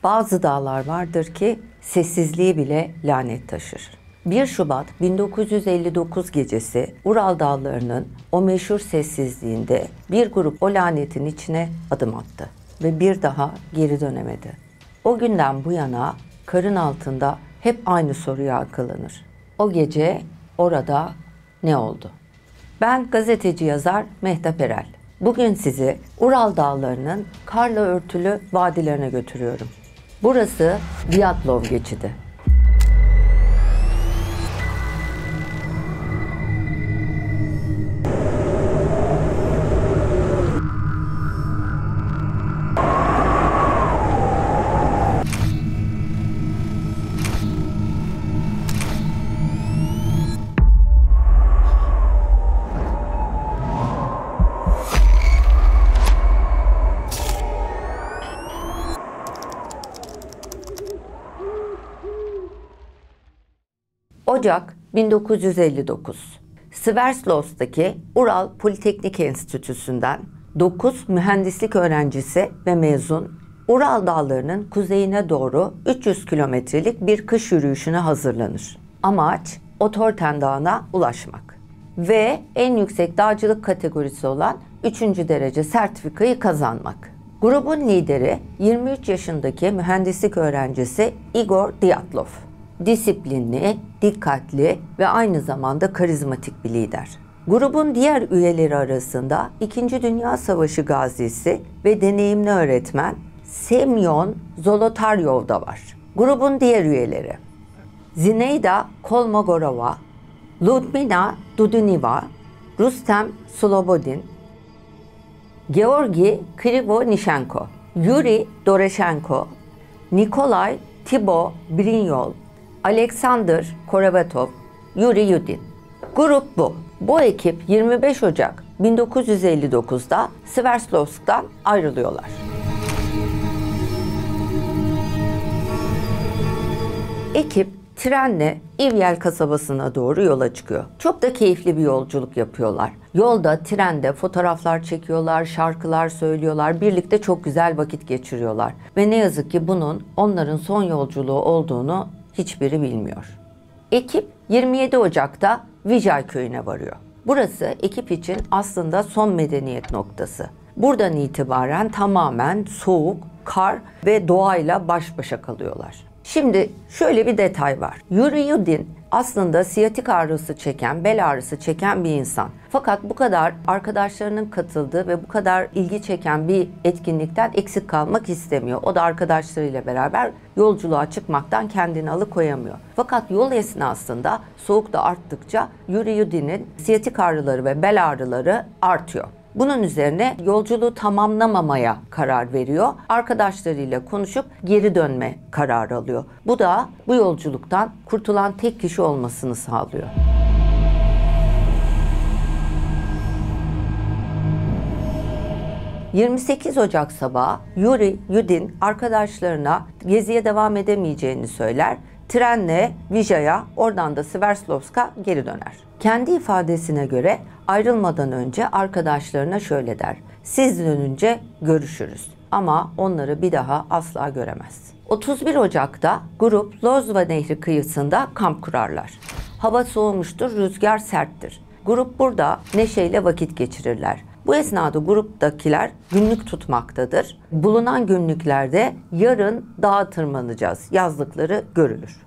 Bazı dağlar vardır ki sessizliği bile lanet taşır. 1 Şubat 1959 gecesi Ural Dağları'nın o meşhur sessizliğinde bir grup o lanetin içine adım attı ve bir daha geri dönemedi. O günden bu yana karın altında hep aynı soru yankılanır. O gece orada ne oldu? Ben gazeteci yazar Mehtap Erel. Bugün sizi Ural Dağları'nın karla örtülü vadilerine götürüyorum. Burası Dyatlov geçidi. Ocak 1959. Sverdlovsk'taki Ural Politeknik Enstitüsü'nden 9 mühendislik öğrencisi ve mezun Ural Dağları'nın kuzeyine doğru 300 kilometrelik bir kış yürüyüşüne hazırlanır. Amaç Otorten Dağı'na ulaşmak ve en yüksek dağcılık kategorisi olan 3. derece sertifikayı kazanmak. Grubun lideri 23 yaşındaki mühendislik öğrencisi Igor Dyatlov. Disiplinli, dikkatli ve aynı zamanda karizmatik bir lider. Grubun diğer üyeleri arasında 2. Dünya Savaşı gazisi ve deneyimli öğretmen Semyon Zolotaryov da var. Grubun diğer üyeleri Zineyda Kolmogorova, Ludmila Duduniva, Rustem Slobodin, Georgi Krivonishenko, Yuri Doreshenko, Nikolay Tibo Brinyol, Alexander Korevatov, Yuri Yudin. Grup bu. Bu ekip 25 Ocak 1959'da Sverdlovsk'tan ayrılıyorlar. Ekip trenle İvyel kasabasına doğru yola çıkıyor. Çok da keyifli bir yolculuk yapıyorlar. Yolda, trende fotoğraflar çekiyorlar, şarkılar söylüyorlar, birlikte çok güzel vakit geçiriyorlar. Ve ne yazık ki bunun onların son yolculuğu olduğunu hiçbiri bilmiyor. Ekip 27 Ocak'ta Vijay köyüne varıyor. Burası ekip için aslında son medeniyet noktası. Buradan itibaren tamamen soğuk, kar ve doğayla baş başa kalıyorlar. Şimdi şöyle bir detay var. Yuri Yudin aslında siyatik ağrısı çeken, bel ağrısı çeken bir insan. Fakat bu kadar arkadaşlarının katıldığı ve bu kadar ilgi çeken bir etkinlikten eksik kalmak istemiyor. O da arkadaşlarıyla beraber yolculuğa çıkmaktan kendini alıkoyamıyor. Fakat yol esnasında soğuk da arttıkça Yuri Yudin'in siyatik ağrıları ve bel ağrıları artıyor. Bunun üzerine yolculuğu tamamlamamaya karar veriyor. Arkadaşlarıyla konuşup geri dönme kararı alıyor. Bu da bu yolculuktan kurtulan tek kişi olmasını sağlıyor. ...28 Ocak sabahı Yuri Yudin arkadaşlarına geziye devam edemeyeceğini söyler. Trenle Vijay'a, oradan da Sverdlovsk'a geri döner. Kendi ifadesine göre ayrılmadan önce arkadaşlarına şöyle der: "Siz dönünce görüşürüz." Ama onları bir daha asla göremez. 31 Ocak'ta grup Lozva Nehri kıyısında kamp kurarlar. Hava soğumuştur, rüzgar serttir. Grup burada neşeyle vakit geçirirler. Bu esnada gruptakiler günlük tutmaktadır. Bulunan günlüklerde yarın dağa tırmanacağız yazdıkları görülür.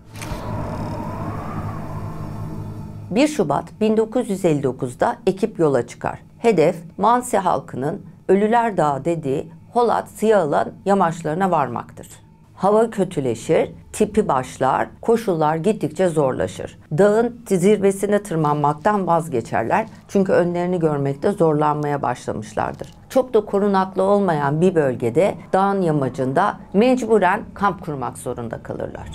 1 Şubat 1959'da ekip yola çıkar. Hedef Mansi halkının Ölüler Dağı dediği Holat Siyahılan yamaçlarına varmaktır. Hava kötüleşir, tipi başlar, koşullar gittikçe zorlaşır. Dağın zirvesine tırmanmaktan vazgeçerler çünkü önlerini görmekte zorlanmaya başlamışlardır. Çok da korunaklı olmayan bir bölgede dağın yamacında mecburen kamp kurmak zorunda kalırlar.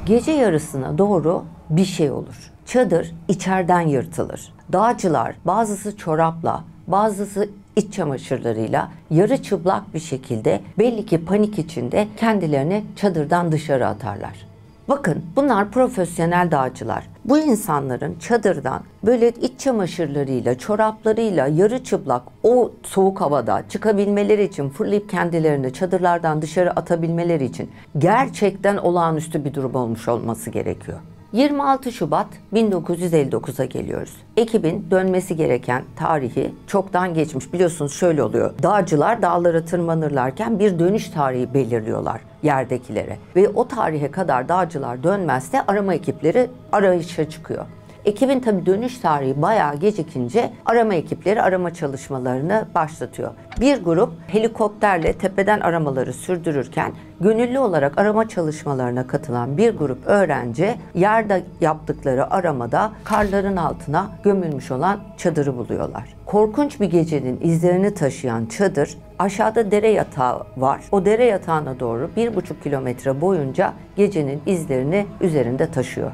Gece yarısına doğru bir şey olur. Çadır içeriden yırtılır. Dağcılar bazısı çorapla, bazısı iç çamaşırlarıyla yarı çıplak bir şekilde belli ki panik içinde kendilerini çadırdan dışarı atarlar. Bakın, bunlar profesyonel dağcılar. Bu insanların çadırdan böyle iç çamaşırlarıyla, çoraplarıyla yarı çıplak o soğuk havada çıkabilmeleri için, fırlayıp kendilerini çadırlardan dışarı atabilmeleri için gerçekten olağanüstü bir durum olmuş olması gerekiyor. 26 Şubat 1959'a geliyoruz. Ekibin dönmesi gereken tarihi çoktan geçmiş. Biliyorsunuz şöyle oluyor. Dağcılar dağlara tırmanırlarken bir dönüş tarihi belirliyorlar yerdekilere. Ve o tarihe kadar dağcılar dönmezse arama ekipleri arayışa çıkıyor. Ekibin tabii dönüş tarihi bayağı gecikince arama ekipleri arama çalışmalarını başlatıyor. Bir grup helikopterle tepeden aramaları sürdürürken gönüllü olarak arama çalışmalarına katılan bir grup öğrenci yerde yaptıkları aramada karların altına gömülmüş olan çadırı buluyorlar. Korkunç bir gecenin izlerini taşıyan çadır, aşağıda dere yatağı var. O dere yatağına doğru 1,5 kilometre boyunca gecenin izlerini üzerinde taşıyor.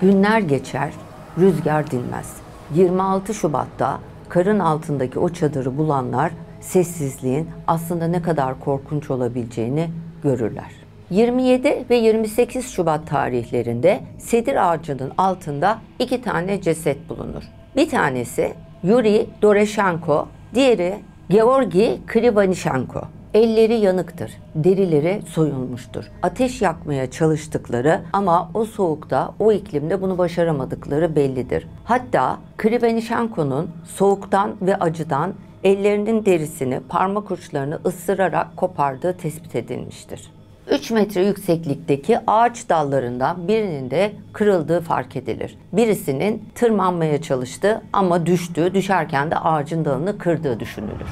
Günler geçer, rüzgar dinmez. 26 Şubat'ta karın altındaki o çadırı bulanlar sessizliğin aslında ne kadar korkunç olabileceğini görürler. 27 ve 28 Şubat tarihlerinde sedir ağacının altında 2 tane ceset bulunur. Bir tanesi Yuri Doreshenko, diğeri Georgi Krivanishenko. Elleri yanıktır, derileri soyulmuştur. Ateş yakmaya çalıştıkları ama o soğukta, o iklimde bunu başaramadıkları bellidir. Hatta Krivanishenko'nun soğuktan ve acıdan ellerinin derisini, parmak uçlarını ısırarak kopardığı tespit edilmiştir. 3 metre yükseklikteki ağaç dallarından birinin de kırıldığı fark edilir. Birisinin tırmanmaya çalıştığı ama düşerken de ağacın dalını kırdığı düşünülür.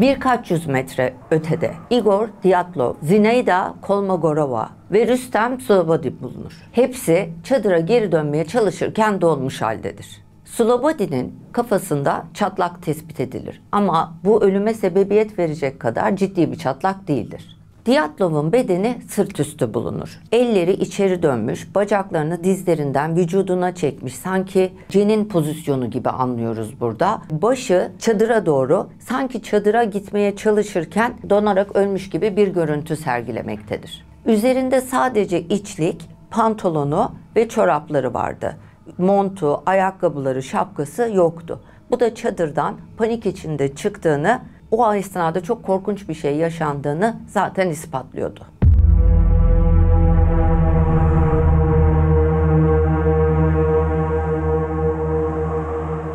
Birkaç yüz metre ötede Igor Dyatlov, Zinaida Kolmogorova ve Rüstem Slobodin bulunur. Hepsi çadıra geri dönmeye çalışırken donmuş haldedir. Slobodin'in kafasında çatlak tespit edilir ama bu ölüme sebebiyet verecek kadar ciddi bir çatlak değildir. Dyatlov'un bedeni sırt üstü bulunur. Elleri içeri dönmüş, bacaklarını dizlerinden vücuduna çekmiş. Sanki cenin pozisyonu gibi anlıyoruz burada. Başı çadıra doğru, sanki çadıra gitmeye çalışırken donarak ölmüş gibi bir görüntü sergilemektedir. Üzerinde sadece içlik, pantolonu ve çorapları vardı. Montu, ayakkabıları, şapkası yoktu. Bu da çadırdan panik içinde çıktığını, o esnada çok korkunç bir şey yaşandığını zaten ispatlıyordu.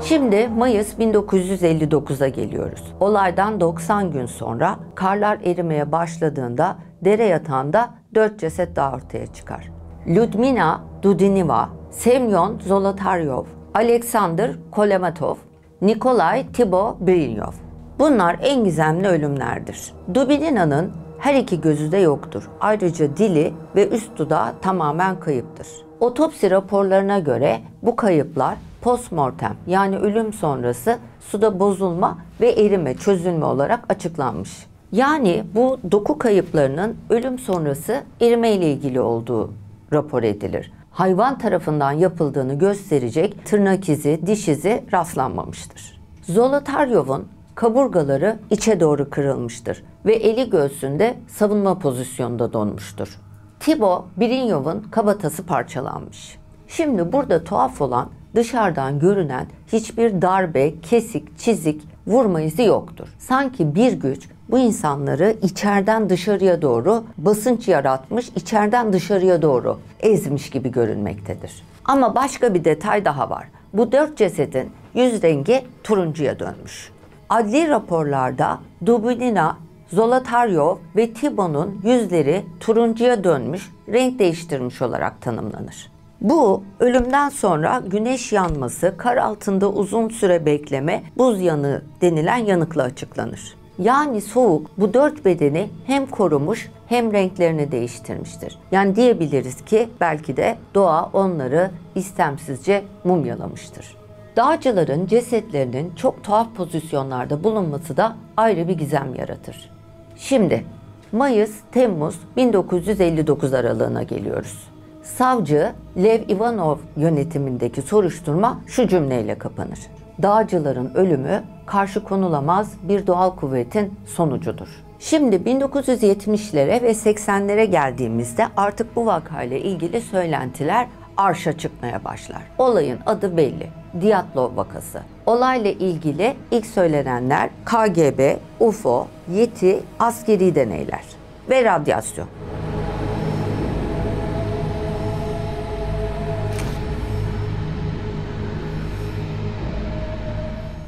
Şimdi Mayıs 1959'a geliyoruz. Olaydan 90 gün sonra karlar erimeye başladığında dere yatağında 4 ceset daha ortaya çıkar. Lyudmila Dudineva, Semyon Zolotaryov, Alexander Kolematov, Nikolay Tibo Brinyov. Bunlar en gizemli ölümlerdir. Dubinina'nın her iki gözü de yoktur. Ayrıca dili ve üst dudağı tamamen kayıptır. Otopsi raporlarına göre bu kayıplar postmortem, yani ölüm sonrası suda bozulma ve erime, çözülme olarak açıklanmış. Yani bu doku kayıplarının ölüm sonrası erime ile ilgili olduğu rapor edilir. Hayvan tarafından yapıldığını gösterecek tırnak izi, diş izi rastlanmamıştır. Zolotaryov'un kaburgaları içe doğru kırılmıştır ve eli göğsünde savunma pozisyonunda donmuştur. Tibo Brinyov'un kabatası parçalanmış. Şimdi burada tuhaf olan, dışarıdan görünen hiçbir darbe, kesik, çizik, vurma izi yoktur. Sanki bir güç bu insanları içeriden dışarıya doğru basınç yaratmış, içeriden dışarıya doğru ezmiş gibi görünmektedir. Ama başka bir detay daha var. Bu 4 cesedin yüz rengi turuncuya dönmüş. Adli raporlarda Dubinina, Zolotaryov ve Tibo'nun yüzleri turuncuya dönmüş, renk değiştirmiş olarak tanımlanır. Bu, ölümden sonra güneş yanması, kar altında uzun süre bekleme, buz yanığı denilen yanıkla açıklanır. Yani soğuk bu 4 bedeni hem korumuş hem renklerini değiştirmiştir. Yani diyebiliriz ki belki de doğa onları istemsizce mumyalamıştır. Dağcıların cesetlerinin çok tuhaf pozisyonlarda bulunması da ayrı bir gizem yaratır. Şimdi Mayıs-Temmuz 1959 aralığına geliyoruz. Savcı Lev Ivanov yönetimindeki soruşturma şu cümleyle kapanır. dağcıların ölümü karşı konulamaz bir doğal kuvvetin sonucudur. Şimdi 1970'lere ve 80'lere geldiğimizde artık bu vakayla ilgili söylentiler arşa çıkmaya başlar. Olayın adı belli. Dyatlov vakası. Olayla ilgili ilk söylenenler KGB, UFO, Yeti, askeri deneyler ve radyasyon.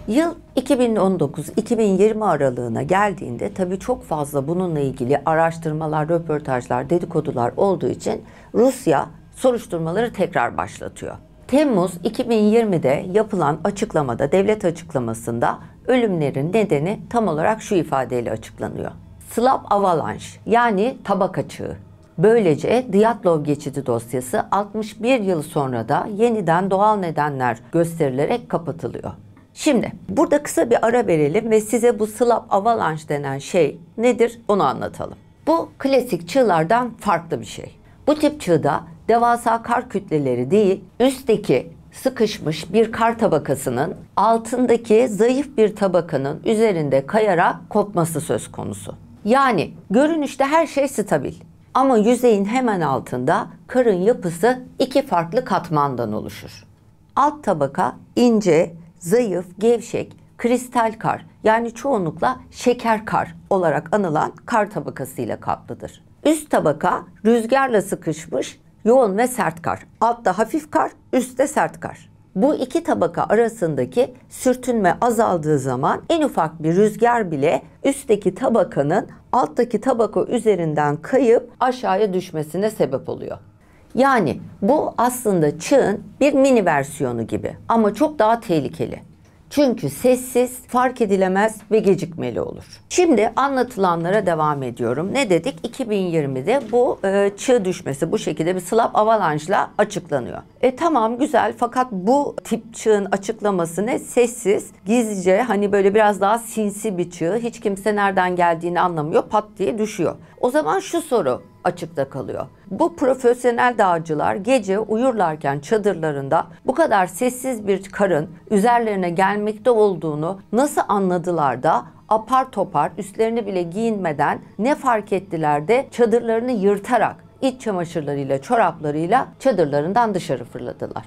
Yıl 2019-2020 aralığına geldiğinde tabii çok fazla bununla ilgili araştırmalar, röportajlar, dedikodular olduğu için Rusya soruşturmaları tekrar başlatıyor. Temmuz 2020'de yapılan açıklamada, devlet açıklamasında ölümlerin nedeni tam olarak şu ifadeyle açıklanıyor. Slav avalanche, yani tabaka çığı. Böylece Dyatlov geçidi dosyası 61 yıl sonra da yeniden doğal nedenler gösterilerek kapatılıyor. Şimdi burada kısa bir ara verelim ve size bu Slav avalanche denen şey nedir onu anlatalım. Bu klasik çığlardan farklı bir şey. Bu tip çığda devasa kar kütleleri değil, üstteki sıkışmış bir kar tabakasının altındaki zayıf bir tabakanın üzerinde kayarak kopması söz konusu. Yani görünüşte her şey stabil. Ama yüzeyin hemen altında karın yapısı iki farklı katmandan oluşur. Alt tabaka ince, zayıf, gevşek, kristal kar, yani çoğunlukla şeker kar olarak anılan kar tabakasıyla kaplıdır. Üst tabaka rüzgarla sıkışmış, yoğun ve sert kar. Altta hafif kar, üstte sert kar. Bu iki tabaka arasındaki sürtünme azaldığı zaman en ufak bir rüzgar bile üstteki tabakanın alttaki tabaka üzerinden kayıp aşağıya düşmesine sebep oluyor. Yani bu aslında çığın bir mini versiyonu gibi ama çok daha tehlikeli. Çünkü sessiz, fark edilemez ve gecikmeli olur. Şimdi anlatılanlara devam ediyorum. Ne dedik? 2020'de bu çığ düşmesi bu şekilde bir Slav avalanche'la açıklanıyor. Tamam güzel, fakat bu tip çığın açıklaması ne? Sessiz, gizlice, hani böyle biraz daha sinsi bir çığ. Hiç kimse nereden geldiğini anlamıyor, pat diye düşüyor. O zaman şu soru açıkta kalıyor. Bu profesyonel dağcılar gece uyurlarken çadırlarında bu kadar sessiz bir karın üzerlerine gelmekte olduğunu nasıl anladılar da apar topar üstlerini bile giyinmeden ne fark ettiler de çadırlarını yırtarak iç çamaşırlarıyla, çoraplarıyla çadırlarından dışarı fırladılar.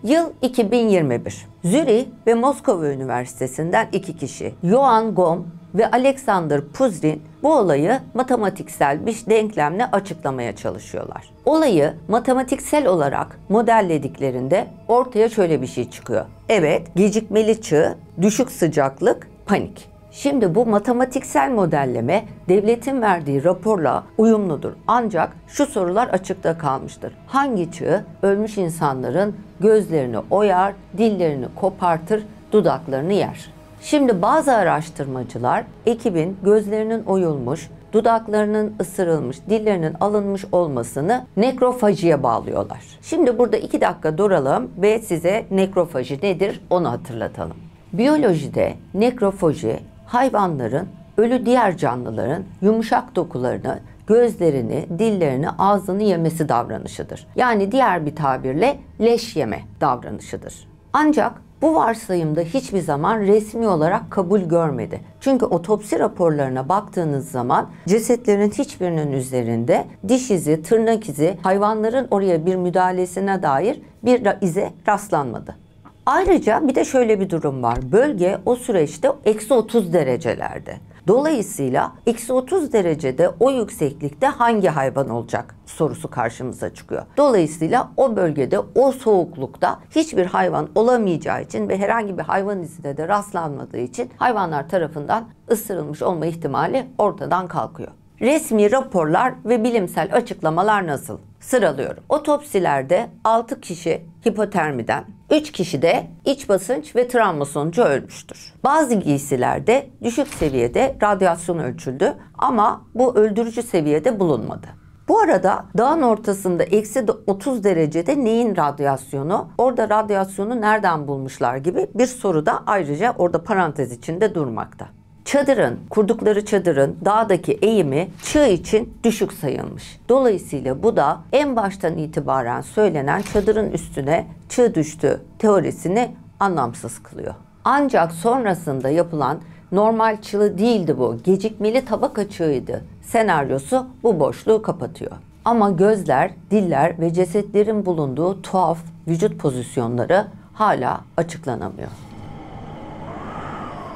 Yıl 2021. Zürih ve Moskova Üniversitesi'nden iki kişi, Johann Gom ve Alexander Puzrin, bu olayı matematiksel bir denklemle açıklamaya çalışıyorlar. Olayı matematiksel olarak modellediklerinde ortaya şöyle bir şey çıkıyor. Evet, gecikmeli çığ, düşük sıcaklık, panik. Şimdi bu matematiksel modelleme devletin verdiği raporla uyumludur. Ancak şu sorular açıkta kalmıştır. Hangi çığ ölmüş insanların gözlerini oyar, dillerini kopartır, dudaklarını yer? Şimdi bazı araştırmacılar ekibin gözlerinin oyulmuş, dudaklarının ısırılmış, dillerinin alınmış olmasını nekrofajiye bağlıyorlar. Şimdi burada 2 dakika duralım ve size nekrofaji nedir onu hatırlatalım. Biyolojide nekrofaji, hayvanların, ölü diğer canlıların yumuşak dokularını, gözlerini, dillerini, ağzını yemesi davranışıdır. Yani diğer bir tabirle leş yeme davranışıdır. Ancak bu varsayımda hiçbir zaman resmi olarak kabul görmedi. Çünkü otopsi raporlarına baktığınız zaman cesetlerin hiçbirinin üzerinde diş izi, tırnak izi, hayvanların oraya bir müdahalesine dair bir ize rastlanmadı. Ayrıca bir de şöyle bir durum var. Bölge o süreçte eksi 30 derecelerde. Dolayısıyla eksi 30 derecede o yükseklikte hangi hayvan olacak sorusu karşımıza çıkıyor. Dolayısıyla o bölgede o soğuklukta hiçbir hayvan olamayacağı için ve herhangi bir hayvan izine de rastlanmadığı için hayvanlar tarafından ısırılmış olma ihtimali ortadan kalkıyor. Resmi raporlar ve bilimsel açıklamalar nasıl? Sıralıyorum. Otopsilerde 6 kişi hipotermiden, 3 kişi de iç basınç ve travma sonucu ölmüştür. Bazı giysilerde düşük seviyede radyasyon ölçüldü ama bu öldürücü seviyede bulunmadı. Bu arada dağın ortasında eksi 30 derecede neyin radyasyonu, orada radyasyonu nereden bulmuşlar gibi bir soru da ayrıca orada parantez içinde durmakta. Kurdukları çadırın dağdaki eğimi çığ için düşük sayılmış. Dolayısıyla bu da en baştan itibaren söylenen çadırın üstüne çığ düştü teorisini anlamsız kılıyor. Ancak sonrasında yapılan normal çığ değildi bu, gecikmeli tabaka çığıydı senaryosu bu boşluğu kapatıyor. Ama gözler, diller ve cesetlerin bulunduğu tuhaf vücut pozisyonları hala açıklanamıyor.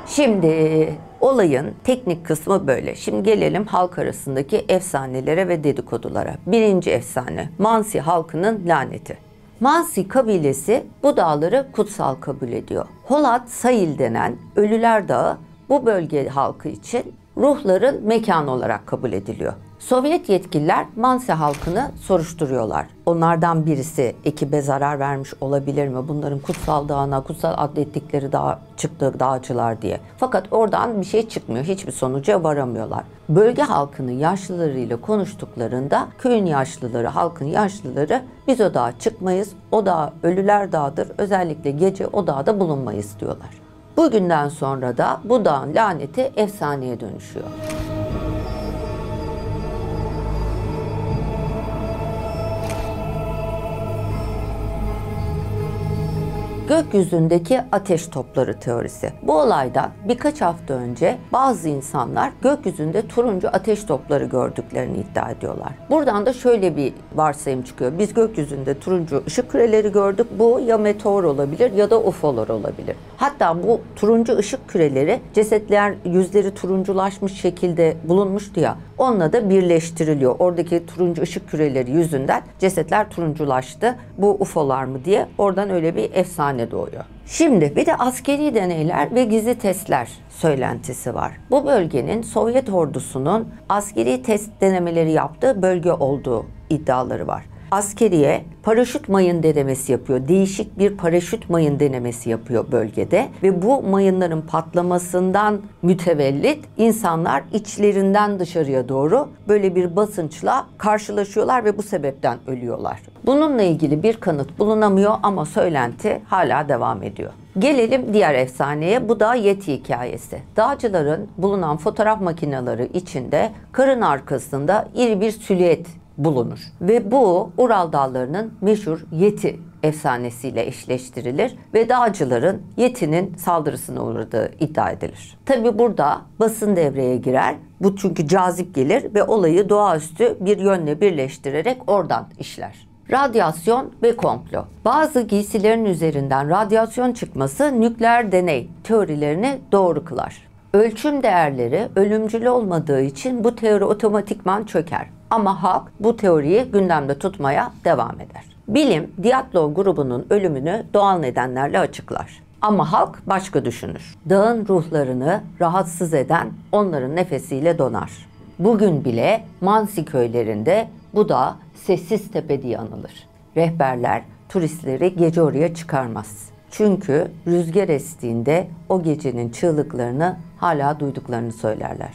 Şimdi olayın teknik kısmı böyle. Şimdi gelelim halk arasındaki efsanelere ve dedikodulara. Birinci efsane, Mansi halkının laneti. Mansi kabilesi bu dağları kutsal kabul ediyor. Holat Sail denen Ölüler Dağı bu bölge halkı için ruhların mekanı olarak kabul ediliyor. Sovyet yetkililer Mansi halkını soruşturuyorlar. Onlardan birisi ekibe zarar vermiş olabilir mi? Bunların kutsal dağına, kutsal adettikleri dağa çıktığı dağcılar diye. Fakat oradan bir şey çıkmıyor. Hiçbir sonuca varamıyorlar. Bölge halkının yaşlılarıyla konuştuklarında köyün yaşlıları, halkın yaşlıları biz o dağa çıkmayız. O dağ Ölüler Dağı'dır. Özellikle gece o dağda bulunmayız diyorlar. Bugünden sonra da bu dağın laneti efsaneye dönüşüyor. Gökyüzündeki ateş topları teorisi. Bu olaydan birkaç hafta önce bazı insanlar gökyüzünde turuncu ateş topları gördüklerini iddia ediyorlar. Buradan da şöyle bir varsayım çıkıyor. Biz gökyüzünde turuncu ışık küreleri gördük. Bu ya meteor olabilir ya da UFO'lar olabilir. Hatta bu turuncu ışık küreleri cesetler yüzleri turunculaşmış şekilde bulunmuştu ya. Onunla da birleştiriliyor. Oradaki turuncu ışık küreleri yüzünden cesetler turunculaştı. Bu UFO'lar mı diye oradan öyle bir efsane doğuyor. Şimdi bir de askeri deneyler ve gizli testler söylentisi var. Bu bölgenin Sovyet ordusunun askeri test denemeleri yaptığı bölge olduğu iddiaları var. Askeriye paraşüt mayın denemesi yapıyor. Değişik bir paraşüt mayın denemesi yapıyor bölgede ve bu mayınların patlamasından mütevellit insanlar içlerinden dışarıya doğru böyle bir basınçla karşılaşıyorlar ve bu sebepten ölüyorlar. Bununla ilgili bir kanıt bulunamıyor ama söylenti hala devam ediyor. Gelelim diğer efsaneye, bu da Yeti hikayesi. Dağcıların bulunan fotoğraf makineleri içinde karın arkasında iri bir silüet bulunur. Ve bu Ural Dağları'nın meşhur Yeti efsanesiyle eşleştirilir ve dağcıların Yeti'nin saldırısına uğradığı iddia edilir. Tabi burada basın devreye girer. Bu çünkü cazip gelir ve olayı doğaüstü bir yönle birleştirerek oradan işler. Radyasyon ve komplo. Bazı giysilerin üzerinden radyasyon çıkması nükleer deney teorilerini doğru kılar. Ölçüm değerleri ölümcül olmadığı için bu teori otomatikman çöker. Ama halk bu teoriyi gündemde tutmaya devam eder. Bilim, Dyatlov grubunun ölümünü doğal nedenlerle açıklar. Ama halk başka düşünür. Dağın ruhlarını rahatsız eden onların nefesiyle donar. Bugün bile Mansi köylerinde bu dağ Sessiz Tepe diye anılır. Rehberler turistleri gece oraya çıkarmaz. Çünkü rüzgar estiğinde o gecenin çığlıklarını hala duyduklarını söylerler.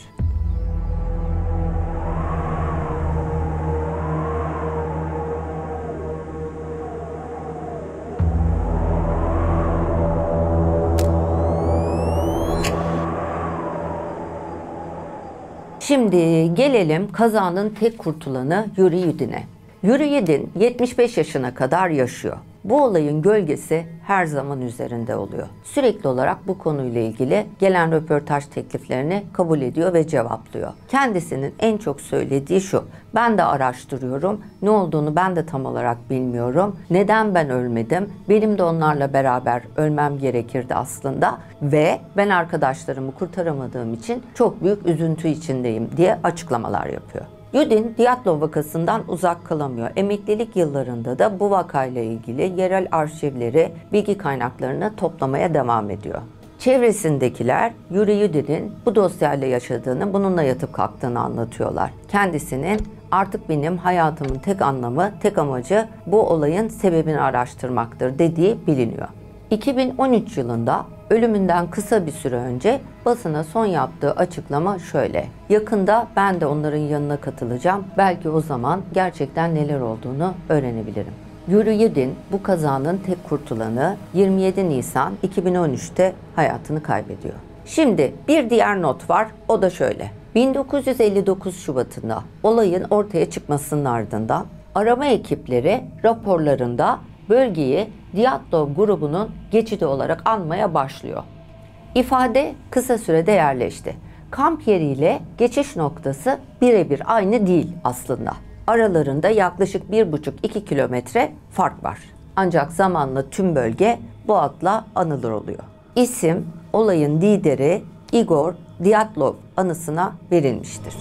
Şimdi gelelim kazanın tek kurtulanı Yuri Yudin'e. Yuri Yudin 75 yaşına kadar yaşıyor. Bu olayın gölgesi her zaman üzerinde oluyor. Sürekli olarak bu konuyla ilgili gelen röportaj tekliflerini kabul ediyor ve cevaplıyor. Kendisinin en çok söylediği şu: ben de araştırıyorum, ne olduğunu ben de tam olarak bilmiyorum. Neden ben ölmedim? Benim de onlarla beraber ölmem gerekirdi aslında ve ben arkadaşlarımı kurtaramadığım için çok büyük üzüntü içindeyim diye açıklamalar yapıyor. Yudin, Dyatlov vakasından uzak kalamıyor. Emeklilik yıllarında da bu vakayla ilgili yerel arşivleri, bilgi kaynaklarını toplamaya devam ediyor. Çevresindekiler Yuri Yudin'in bu dosyayla yaşadığını, bununla yatıp kalktığını anlatıyorlar. Kendisinin artık benim hayatımın tek anlamı, tek amacı bu olayın sebebini araştırmaktır dediği biliniyor. 2013 yılında ölümünden kısa bir süre önce basına son yaptığı açıklama şöyle: yakında ben de onların yanına katılacağım. Belki o zaman gerçekten neler olduğunu öğrenebilirim. Yuri Yudin bu kazanın tek kurtulanı 27 Nisan 2013'te hayatını kaybediyor. Şimdi bir diğer not var, o da şöyle. 1959 Şubat'ında olayın ortaya çıkmasının ardından arama ekipleri raporlarında bölgeyi Dyatlov grubunun geçidi olarak anmaya başlıyor. İfade kısa sürede yerleşti. Kamp yeriyle geçiş noktası birebir aynı değil aslında. Aralarında yaklaşık 1,5-2 kilometre fark var. Ancak zamanla tüm bölge bu adla anılır oluyor. İsim olayın lideri Igor Dyatlov anısına verilmiştir.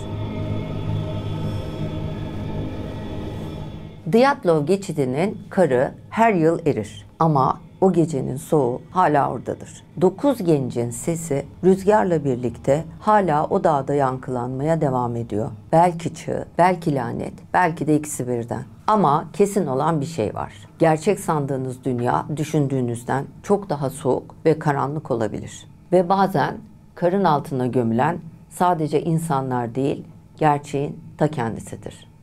Dyatlov geçidinin karı her yıl erir ama o gecenin soğuğu hala oradadır. 9 gencin sesi rüzgarla birlikte hala o dağda yankılanmaya devam ediyor. Belki çığ, belki lanet, belki de ikisi birden. Ama kesin olan bir şey var. Gerçek sandığınız dünya düşündüğünüzden çok daha soğuk ve karanlık olabilir. Ve bazen karın altına gömülen sadece insanlar değil, gerçeğin ta kendisidir.